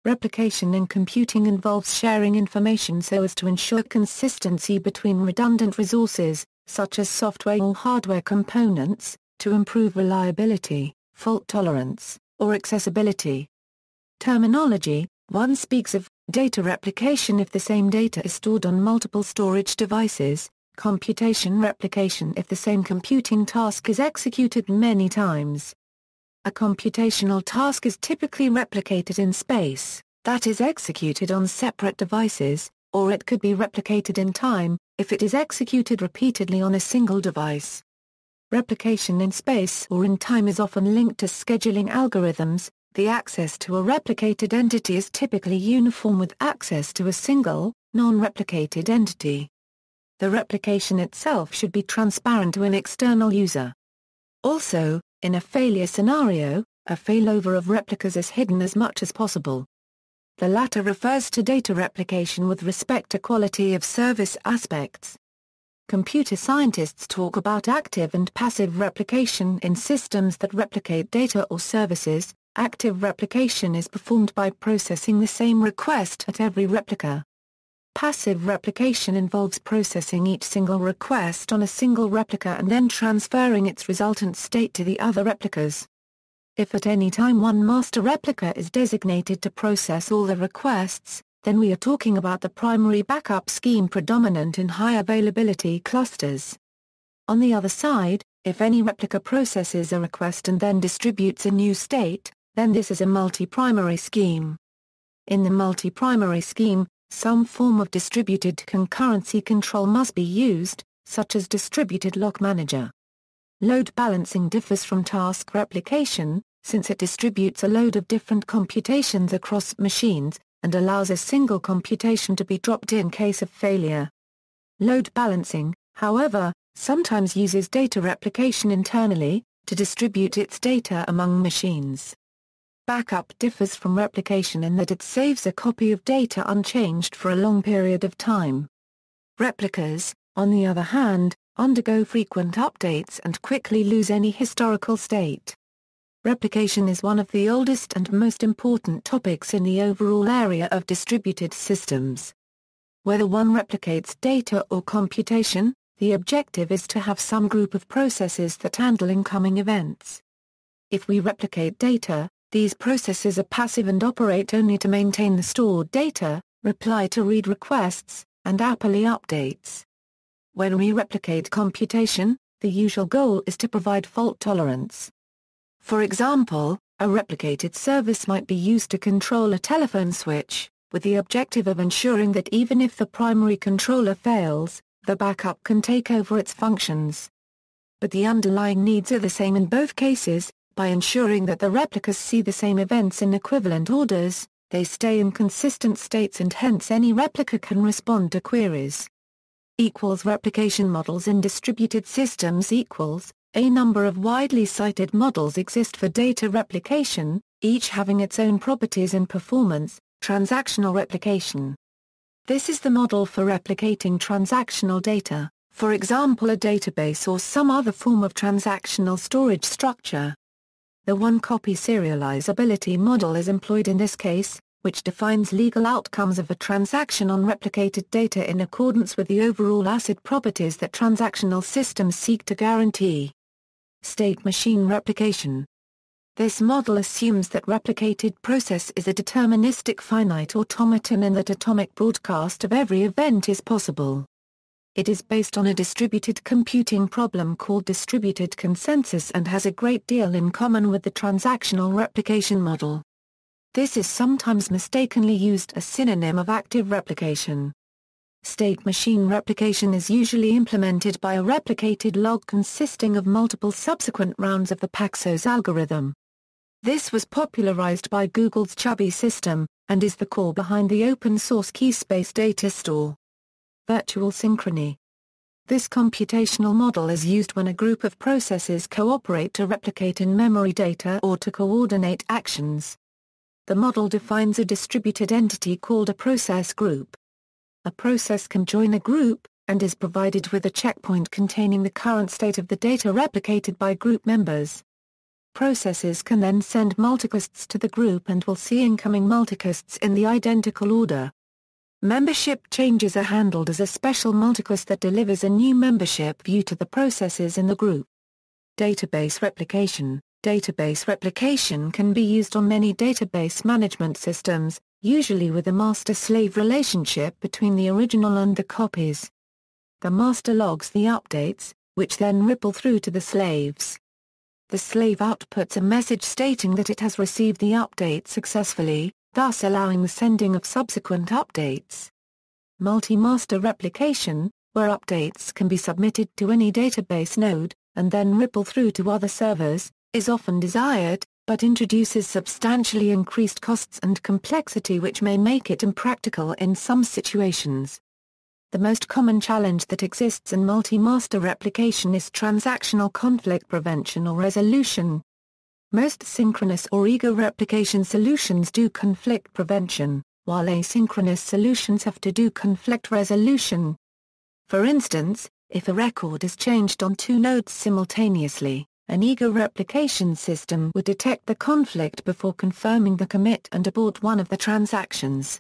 Replication in computing involves sharing information so as to ensure consistency between redundant resources, such as software or hardware components, to improve reliability, fault tolerance, or accessibility. Terminology: one speaks of data replication if the same data is stored on multiple storage devices, computation replication if the same computing task is executed many times. A computational task is typically replicated in space, that is executed on separate devices, or it could be replicated in time, if it is executed repeatedly on a single device. Replication in space or in time is often linked to scheduling algorithms. The access to a replicated entity is typically uniform with access to a single, non-replicated entity. The replication itself should be transparent to an external user. Also, in a failure scenario, a failover of replicas is hidden as much as possible. The latter refers to data replication with respect to quality of service aspects. Computer scientists talk about active and passive replication in systems that replicate data or services. Active replication is performed by processing the same request at every replica. Passive replication involves processing each single request on a single replica and then transferring its resultant state to the other replicas. If at any time one master replica is designated to process all the requests, then we are talking about the primary backup scheme predominant in high availability clusters. On the other side, if any replica processes a request and then distributes a new state, then this is a multi-primary scheme. In the multi-primary scheme, some form of distributed concurrency control must be used, such as distributed lock manager. Load balancing differs from task replication, since it distributes a load of different computations across machines, and allows a single computation to be dropped in case of failure. Load balancing, however, sometimes uses data replication internally, to distribute its data among machines. Backup differs from replication in that it saves a copy of data unchanged for a long period of time. Replicas, on the other hand, undergo frequent updates and quickly lose any historical state. Replication is one of the oldest and most important topics in the overall area of distributed systems. Whether one replicates data or computation, the objective is to have some group of processes that handle incoming events. If we replicate data, these processes are passive and operate only to maintain the stored data, reply to read requests, and API updates. When we replicate computation, the usual goal is to provide fault tolerance. For example, a replicated service might be used to control a telephone switch, with the objective of ensuring that even if the primary controller fails, the backup can take over its functions. But the underlying needs are the same in both cases. By ensuring that the replicas see the same events in equivalent orders, they stay in consistent states and hence any replica can respond to queries. Replication models in distributed systems equals, a number of widely cited models exist for data replication, each having its own properties and performance. Transactional replication. This is the model for replicating transactional data, for example a database or some other form of transactional storage structure. The one-copy serializability model is employed in this case, which defines legal outcomes of a transaction on replicated data in accordance with the overall ACID properties that transactional systems seek to guarantee. State machine replication. This model assumes that replicated process is a deterministic finite automaton and that atomic broadcast of every event is possible. It is based on a distributed computing problem called distributed consensus and has a great deal in common with the transactional replication model. This is sometimes mistakenly used as synonym of active replication. State machine replication is usually implemented by a replicated log consisting of multiple subsequent rounds of the Paxos algorithm. This was popularized by Google's Chubby system, and is the core behind the open-source Keyspace data store. Virtual synchrony. This computational model is used when a group of processes cooperate to replicate in-memory data or to coordinate actions. The model defines a distributed entity called a process group. A process can join a group, and is provided with a checkpoint containing the current state of the data replicated by group members. processes can then send multicasts to the group and will see incoming multicasts in the identical order. Membership changes are handled as a special multicast that delivers a new membership view to the processes in the group. Database replication. Database replication can be used on many database management systems, usually with a master-slave relationship between the original and the copies. The master logs the updates, which then ripple through to the slaves. The slave outputs a message stating that it has received the update successfully, thus allowing the sending of subsequent updates. Multi-master replication, where updates can be submitted to any database node, and then ripple through to other servers, is often desired, but introduces substantially increased costs and complexity which may make it impractical in some situations. The most common challenge that exists in multi-master replication is transactional conflict prevention or resolution. Most synchronous or eager replication solutions do conflict prevention, while asynchronous solutions have to do conflict resolution. For instance, if a record is changed on two nodes simultaneously, an eager replication system would detect the conflict before confirming the commit and abort one of the transactions.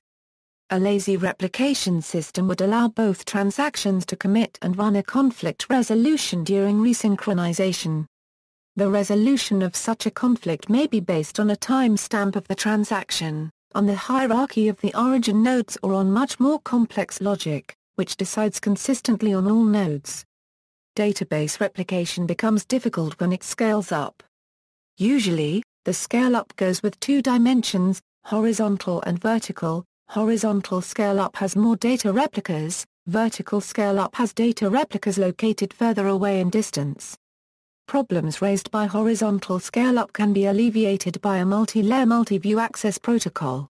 A lazy replication system would allow both transactions to commit and run a conflict resolution during resynchronization. The resolution of such a conflict may be based on a timestamp of the transaction, on the hierarchy of the origin nodes, or on much more complex logic, which decides consistently on all nodes. Database replication becomes difficult when it scales up. Usually, the scale-up goes with two dimensions, horizontal and vertical. Horizontal scale-up has more data replicas, vertical scale-up has data replicas located further away in distance. Problems raised by horizontal scale-up can be alleviated by a multi-layer multi-view access protocol.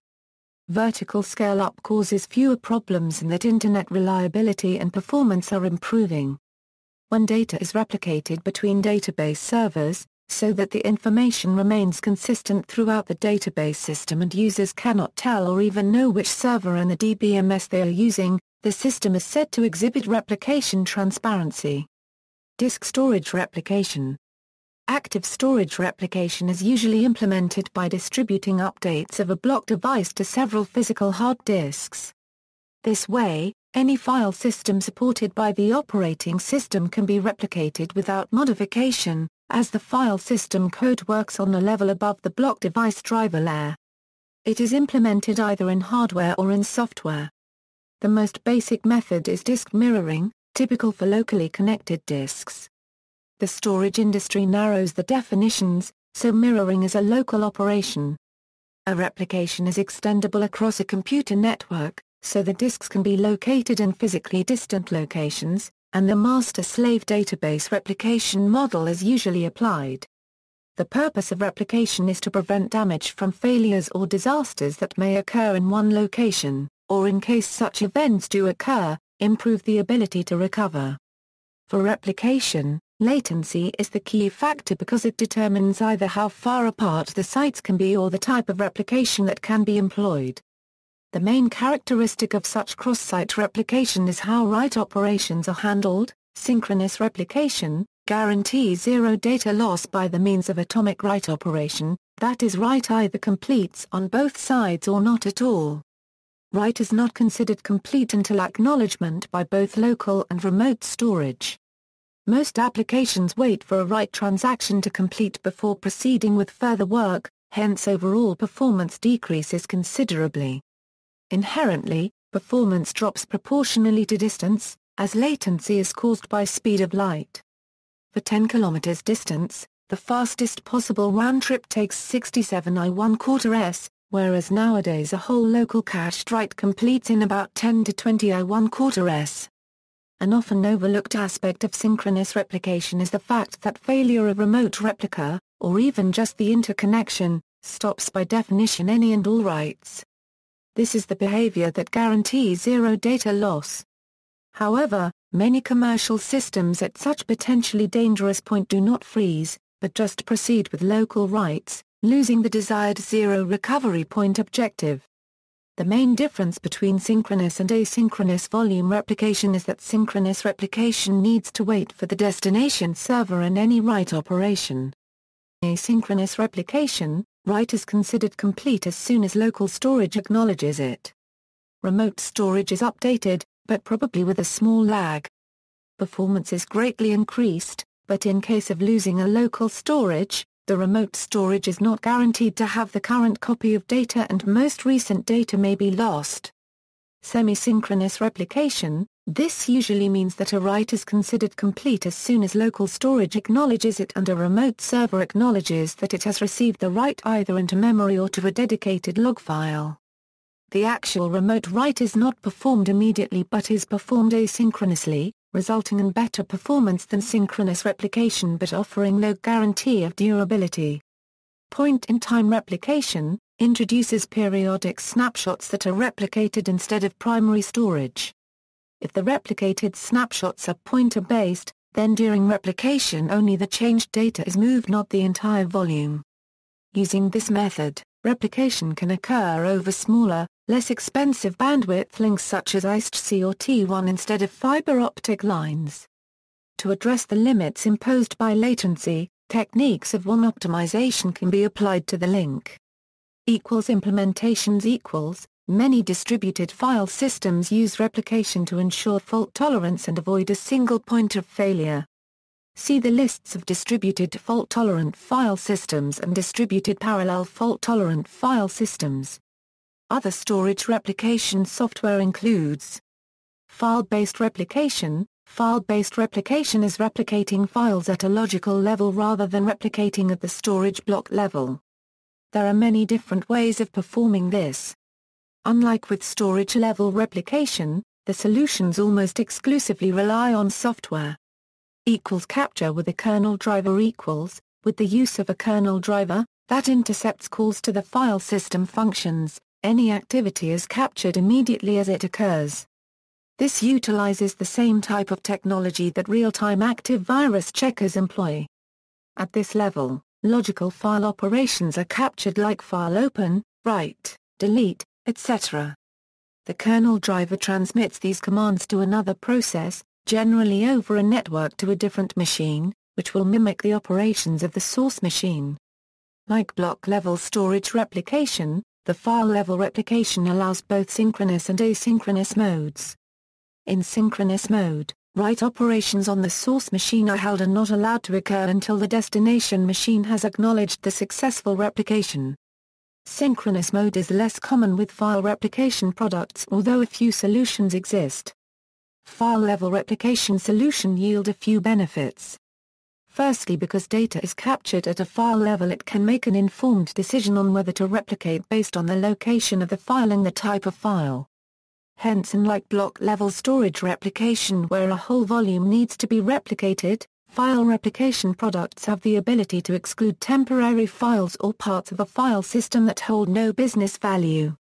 Vertical scale-up causes fewer problems in that internet reliability and performance are improving. When data is replicated between database servers, so that the information remains consistent throughout the database system and users cannot tell or even know which server in the DBMS they are using, the system is said to exhibit replication transparency. Disk storage replication. Active storage replication is usually implemented by distributing updates of a block device to several physical hard disks. This way, any file system supported by the operating system can be replicated without modification, as the file system code works on a level above the block device driver layer. It is implemented either in hardware or in software. The most basic method is disk mirroring, typical for locally connected disks. The storage industry narrows the definitions, so mirroring is a local operation. A replication is extendable across a computer network, so the disks can be located in physically distant locations, and the master-slave database replication model is usually applied. The purpose of replication is to prevent damage from failures or disasters that may occur in one location, or in case such events do occur, improve the ability to recover. For replication, latency is the key factor because it determines either how far apart the sites can be or the type of replication that can be employed. The main characteristic of such cross-site replication is how write operations are handled. Synchronous replication guarantees zero data loss by the means of atomic write operation, that is, write either completes on both sides or not at all. Write is not considered complete until acknowledgement by both local and remote storage. Most applications wait for a write transaction to complete before proceeding with further work, hence overall performance decreases considerably. Inherently, performance drops proportionally to distance, as latency is caused by speed of light. For 10 km distance, the fastest possible round trip takes 67 I1/4 s, whereas nowadays a whole local cached write completes in about 10 to 20 I1/4 s. An often overlooked aspect of synchronous replication is the fact that failure of remote replica, or even just the interconnection, stops by definition any and all writes. This is the behavior that guarantees zero data loss. However, many commercial systems at such potentially dangerous point do not freeze, but just proceed with local writes, losing the desired zero recovery point objective. The main difference between synchronous and asynchronous volume replication is that synchronous replication needs to wait for the destination server in any write operation. Asynchronous replication, write is considered complete as soon as local storage acknowledges it. Remote storage is updated, but probably with a small lag. Performance is greatly increased, but in case of losing a local storage, the remote storage is not guaranteed to have the current copy of data and most recent data may be lost. Semi-synchronous replication, this usually means that a write is considered complete as soon as local storage acknowledges it and a remote server acknowledges that it has received the write either into memory or to a dedicated log file. The actual remote write is not performed immediately but is performed asynchronously, resulting in better performance than synchronous replication but offering no guarantee of durability. Point-in-time replication introduces periodic snapshots that are replicated instead of primary storage. If the replicated snapshots are pointer-based, then during replication only the changed data is moved, not the entire volume. Using this method, replication can occur over smaller, less expensive bandwidth links such as IST-C or T1 instead of fiber optic lines. To address the limits imposed by latency, techniques of one optimization can be applied to the link. Implementations. Many distributed file systems use replication to ensure fault tolerance and avoid a single point of failure. See the lists of distributed fault-tolerant file systems and distributed parallel fault-tolerant file systems. Other storage replication software includes file-based replication. File-based replication is replicating files at a logical level rather than replicating at the storage block level. There are many different ways of performing this. Unlike with storage-level replication, the solutions almost exclusively rely on software. Capture with a kernel driver. With the use of a kernel driver, that intercepts calls to the file system functions, any activity is captured immediately as it occurs. This utilizes the same type of technology that real-time active virus checkers employ. At this level, logical file operations are captured like file open, write, delete, etc. The kernel driver transmits these commands to another process, generally over a network to a different machine, which will mimic the operations of the source machine. Like block-level storage replication, the file-level replication allows both synchronous and asynchronous modes. In synchronous mode, write operations on the source machine are held and not allowed to occur until the destination machine has acknowledged the successful replication. Synchronous mode is less common with file replication products, although a few solutions exist. File-level replication solutions yield a few benefits. Firstly, because data is captured at a file level, it can make an informed decision on whether to replicate based on the location of the file and the type of file. Hence, unlike block-level storage replication where a whole volume needs to be replicated, file replication products have the ability to exclude temporary files or parts of a file system that hold no business value.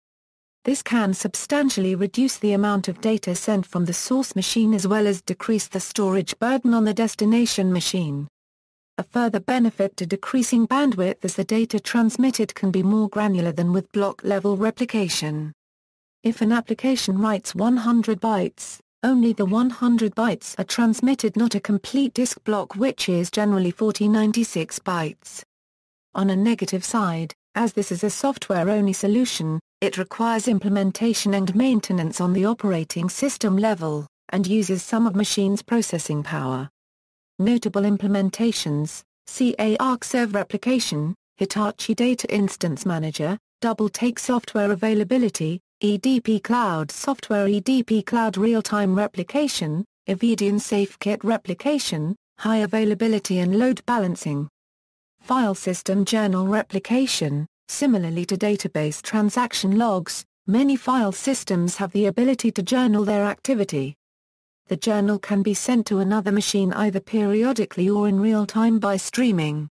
This can substantially reduce the amount of data sent from the source machine as well as decrease the storage burden on the destination machine. A further benefit to decreasing bandwidth is the data transmitted can be more granular than with block-level replication. If an application writes 100 bytes, only the 100 bytes are transmitted, not a complete disk block which is generally 4096 bytes. On a negative side, as this is a software-only solution, it requires implementation and maintenance on the operating system level, and uses some of machine's processing power. Notable implementations: Arcserve Replication, Hitachi Data Instance Manager, Double-Take Software Availability, EDP Cloud Software, EDP Cloud Real-Time Replication, Evidian SafeKit Replication, High Availability and Load Balancing. File System Journal Replication. Similarly to database transaction logs, many file systems have the ability to journal their activity. The journal can be sent to another machine either periodically or in real time by streaming.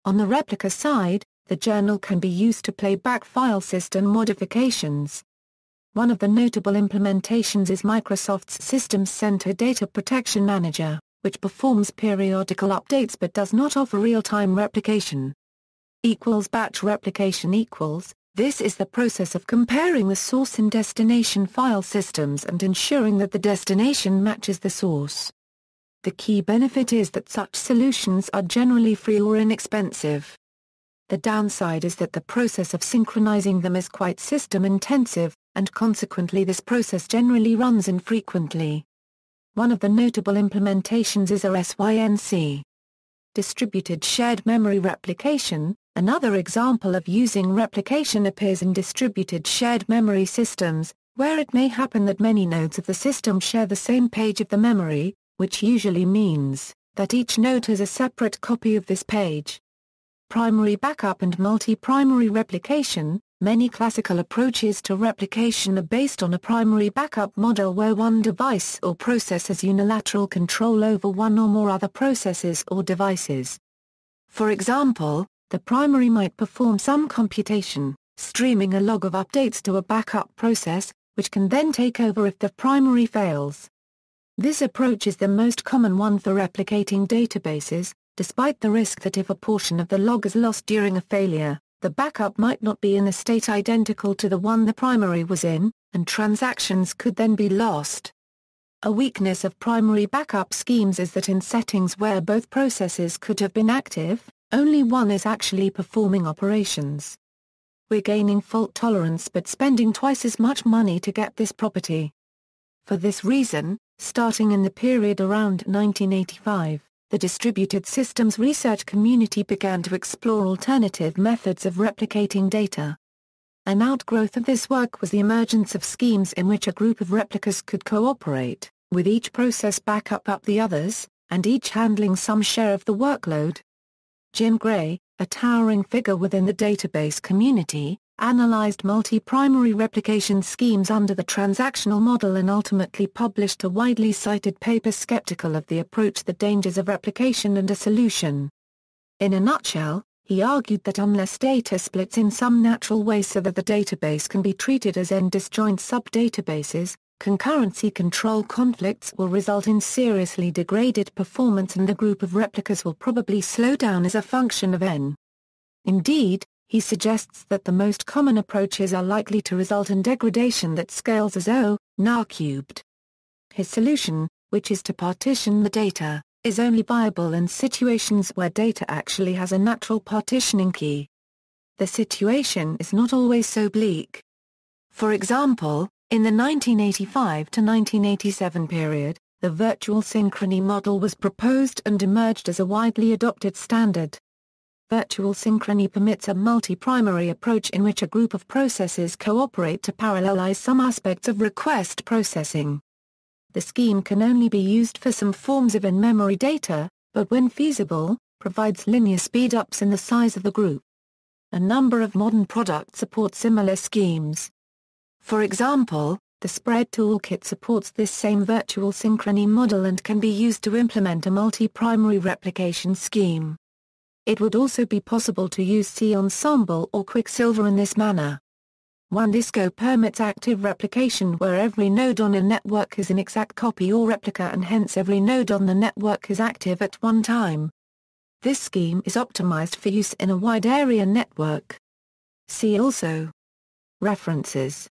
On the replica side, the journal can be used to play back file system modifications. One of the notable implementations is Microsoft's Systems Center Data Protection Manager, which performs periodical updates but does not offer real-time replication. Batch replication. This is the process of comparing the source and destination file systems and ensuring that the destination matches the source. The key benefit is that such solutions are generally free or inexpensive. The downside is that the process of synchronizing them is quite system-intensive, and consequently this process generally runs infrequently. One of the notable implementations is SYNC. Distributed shared memory replication. Another example of using replication appears in distributed shared memory systems, where it may happen that many nodes of the system share the same page of the memory, which usually means that each node has a separate copy of this page. Primary backup and multi-primary replication. Many classical approaches to replication are based on a primary backup model where one device or process has unilateral control over one or more other processes or devices. For example, the primary might perform some computation, streaming a log of updates to a backup process, which can then take over if the primary fails. This approach is the most common one for replicating databases, despite the risk that if a portion of the log is lost during a failure, the backup might not be in a state identical to the one the primary was in, and transactions could then be lost. A weakness of primary backup schemes is that in settings where both processes could have been active, only one is actually performing operations. We're gaining fault tolerance but spending twice as much money to get this property. For this reason, starting in the period around 1985, the distributed systems research community began to explore alternative methods of replicating data. An outgrowth of this work was the emergence of schemes in which a group of replicas could cooperate, with each process backup up the others, and each handling some share of the workload. Jim Gray, a towering figure within the database community, analyzed multi-primary replication schemes under the transactional model and ultimately published a widely cited paper skeptical of the approach, The Dangers of Replication and a Solution. In a nutshell, he argued that unless data splits in some natural way so that the database can be treated as n-disjoint sub-databases, concurrency control conflicts will result in seriously degraded performance and the group of replicas will probably slow down as a function of n. Indeed, he suggests that the most common approaches are likely to result in degradation that scales as O(n)r cubed. His solution, which is to partition the data, is only viable in situations where data actually has a natural partitioning key. The situation is not always so bleak. For example, in the 1985 to 1987 period, the virtual synchrony model was proposed and emerged as a widely adopted standard. Virtual synchrony permits a multi-primary approach in which a group of processes cooperate to parallelize some aspects of request processing. The scheme can only be used for some forms of in-memory data, but when feasible, provides linear speedups in the size of the group. A number of modern products support similar schemes. For example, the Spread Toolkit supports this same virtual synchrony model and can be used to implement a multi-primary replication scheme. It would also be possible to use C-Ensemble or Quicksilver in this manner. WANDisco permits active replication where every node on a network is an exact copy or replica and hence every node on the network is active at one time. This scheme is optimized for use in a wide area network. See also. References